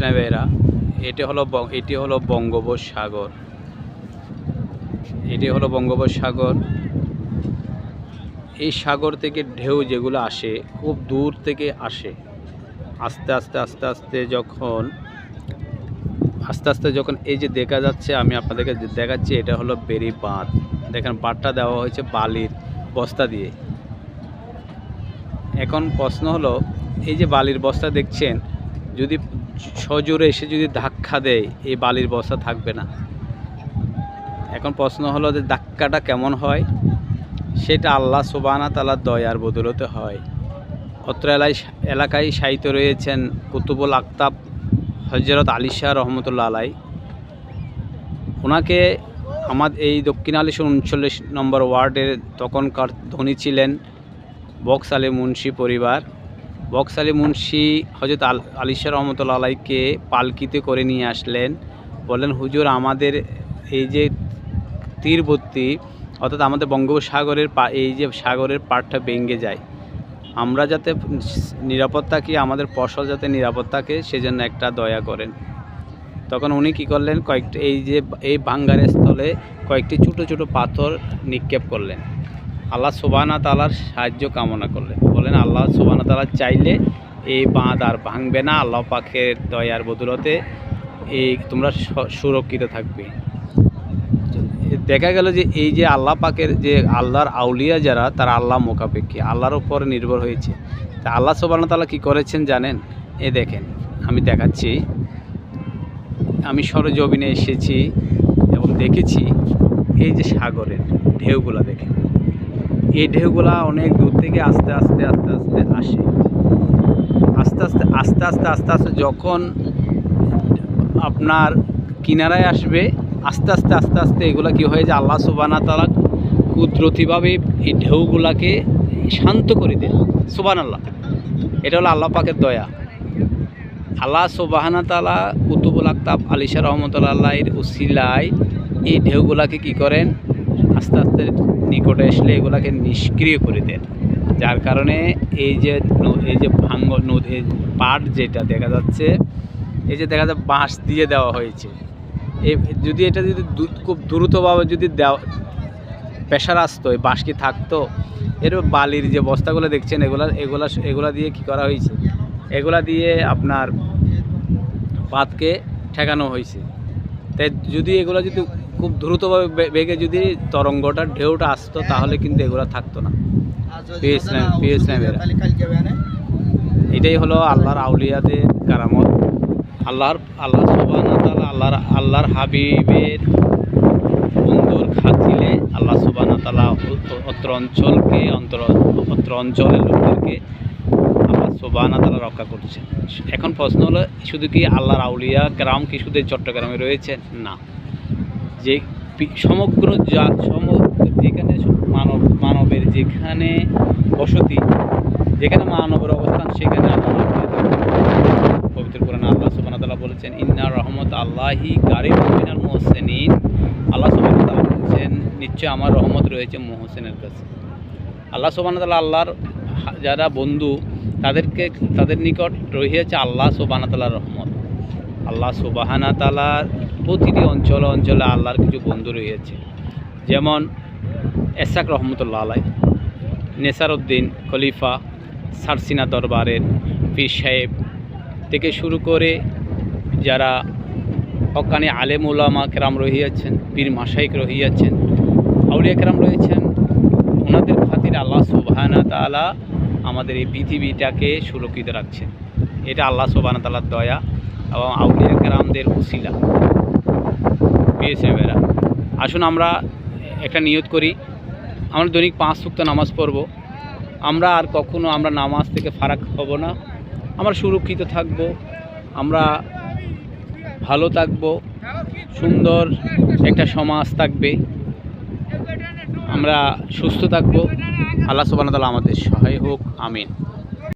ইসলামী ভাইরা, এটি হলো বঙ্গোপসাগর। এটি হলো বঙ্গোপসাগর। এই সাগর থেকে ঢেউ যেগুলো আসে খুব দূর থেকে আসে, আস্তে আস্তে আস্তে আস্তে যখন এই যে দেখা যাচ্ছে, আমি আপনাদেরকে দেখাচ্ছি, এটা হলো বেরি বাঁধ। দেখেন বাঁধটা দেওয়া হয়েছে বালির বস্তা দিয়ে। এখন প্রশ্ন হলো, এই যে বালির বস্তা দেখছেন, যদি সজোরে এসে যদি ধাক্কা দেয়, এই বালির বস্তা থাকবে না। এখন প্রশ্ন হলো যে ধাক্কাটা কেমন হয়, সেটা আল্লাহ সুবহানাহু ওয়া তাআলার দয়ার বদৌলতে হয়। অত্র এলাকায় সাহিত্য রয়েছেন কুতুবুল আকতাব হযরত আলী শাহ রহমতুল্লাহ আলাই। ওনাকে আমাদের এই দক্ষিণ আলিশহর 39 নম্বর ওয়ার্ডের তখনকার ধনী ছিলেন বক্স আলী মুন্সি পরিবার। বক্স আলী মুন্সি হযরত আলী শাহ রহমতুল্লাহ আলাইকে পালকিতে করে নিয়ে আসলেন। বললেন, হুজুর, আমাদের এই যে তীরবর্তী, অর্থাৎ আমাদের বঙ্গোপসাগরের এই যে সাগরের পাড়টা ভেঙে যায়, আমরা যাতে নিরাপদ থাকি, আমাদের ফসল যাতে নিরাপদ থাকে, সেজন্য একটা দয়া করেন। তখন উনি কী করলেন, এই ভাঙ্গারের স্থলে কয়েকটি ছোটো ছোটো পাথর নিক্ষেপ করলেন। আল্লাহ সুবহানাহু ওয়া তাআলার সাহায্য কামনা করলেন। বলেন, আল্লাহ সুবহানাহু ওয়া তাআলা চাইলে এই বাঁধ আর ভাঙবে না। আল্লাহ পাকের দয়ার বদৌলতে তোমরা সুরক্ষিত থাকবে। দেখা গেল যে এই যে আল্লাহ পাকের যে আল্লাহর আউলিয়া যারা, তারা আল্লাহ মোকাপেক্ষী, আল্লাহর উপর নির্ভর হয়েছে। তা আল্লাহ সুবহানাহু ওয়া তাআলা কী করেছেন জানেন? দেখেন, আমি দেখাচ্ছি। আমি সরজমিনে এসেছি এবং দেখেছি এই যে সাগরের ঢেউগুলা, দেখেন এই ঢেউগুলা অনেক দূর থেকে আস্তে আস্তে আস্তে আস্তে আসে। আস্তে আস্তে আস্তে আস্তে আস্তে আস্তে যখন আপনার কিনারায় আসবে, আস্তে আস্তে আস্তে আস্তে এগুলা কী হয়ে যায়, আল্লাহ সুবহানাহু ওয়া তাআলা কুদরতিভাবে এই ঢেউগুলাকে শান্ত করে দেন। সুবহানাল্লাহ, এটা হলো আল্লাহ পাকের দয়া। আল্লাহ সুবহানাহু ওয়া তাআলা কুতুবুল আকতাব আলী শাহ রহমতুল্লাহ আলাইহির উসিলায় এই ঢেউগুলাকে কী করেন, আস্তে আস্তে নিকটে আসলে এগুলাকে নিষ্ক্রিয় করে দেন। যার কারণে এই যে নদী পাট যেটা দেখা যাচ্ছে, এই যে দেখা যায় বাঁশ দিয়ে দেওয়া হয়েছে। যদি এটা খুব দ্রুতভাবে যদি প্রেশার আসতো, এই বাঁশ কি থাকতো? এর বালির যে বস্তাগুলো দেখছেন, এগুলা দিয়ে কি করা হয়েছে, এগুলা দিয়ে আপনার পাতকে ঠেকানো হয়েছে। তাই যদি এগুলো যদি খুব দ্রুতভাবে বেগে যদি তরঙ্গটা ঢেউটা আসতো, তাহলে কিন্তু এগুলো থাকতো না। এটাই হলো আল্লাহর আউলিয়াদের কারামত। আল্লাহ সুবহানাহু ওয়া তাআলা আল্লাহর হাবিবের বন্ধুর খাতিলে আল্লাহ সুবহানাহু ওয়া তাআলা অত্র অঞ্চলের লোকদেরকে আল্লাহ সুবহানাহু ওয়া তাআলা রক্ষা করছেন। এখন প্রশ্ন হলো, শুধু কি আল্লাহর আউলিয়া কেরাম কি শুধু চট্টগ্রামে রয়েছেন? না, যে সমগ্র যেখানে মানবের যেখানে বসতি, যেখানে মানবের অবস্থান, সেখানে পবিত্র কোরআনে আল্লাহ সুবহানাহু ওয়া তাআলা বলেছেন, ইন্না রহমত আল্লাহি কারিবুম মিনাল মুহসিনিন। আল্লাহ সুবহানাহু ওয়া তাআলা বলেছেন, নিশ্চয় আমার রহমত রয়েছে মুহসিনের কাছে। আল্লাহ সুবহানাহু ওয়া তাআলা আল্লাহর যারা বন্ধু, তাদের নিকট রহিয়াছে আল্লাহ সুবহানাহু ওয়া তাআলার রহমত। আল্লাহ সুবহানাহু ওয়া তাআলার প্রতিটি অঞ্চলে অঞ্চলে আল্লাহর কিছু বন্ধু রয়েছে। যেমন এসাক রহমতুল্লাহ আলাই, নেসারউদ্দিন খলিফা, সারসিনা দরবারের পীর সাহেব থেকে শুরু করে যারা হক্কানি আলেম উলামা কেরাম রহিয়াছেন, পীর মাশায়েখ রহিয়াছেন, আউলিয়া কেরাম রয়েছেন, ওনাদের খাতিরে আল্লাহ সুবহানাহু ওয়া তাআলা আমাদের এই পৃথিবীটাকে সুরক্ষিত রাখছেন। এটা আল্লাহ সুবহানাহু ওয়া তাআলার দয়া এবং আউলিয়া কেরামদের উসিলা। পেয়েছেরা, আসুন আমরা একটা নিয়ত করি, আমরা দৈনিক 5 ওয়াক্ত নামাজ পড়ব। আমরা আর কখনো আমরা নামাজ থেকে ফারাক হব না। আমরা সুরক্ষিত থাকব, আমরা ভালো থাকব, সুন্দর একটা সমাজ থাকবে, আমরা সুস্থ থাকব। আল্লাহ সুবহানাহু ওয়া তাআলা আমাদের সহায় হোক। আমিন।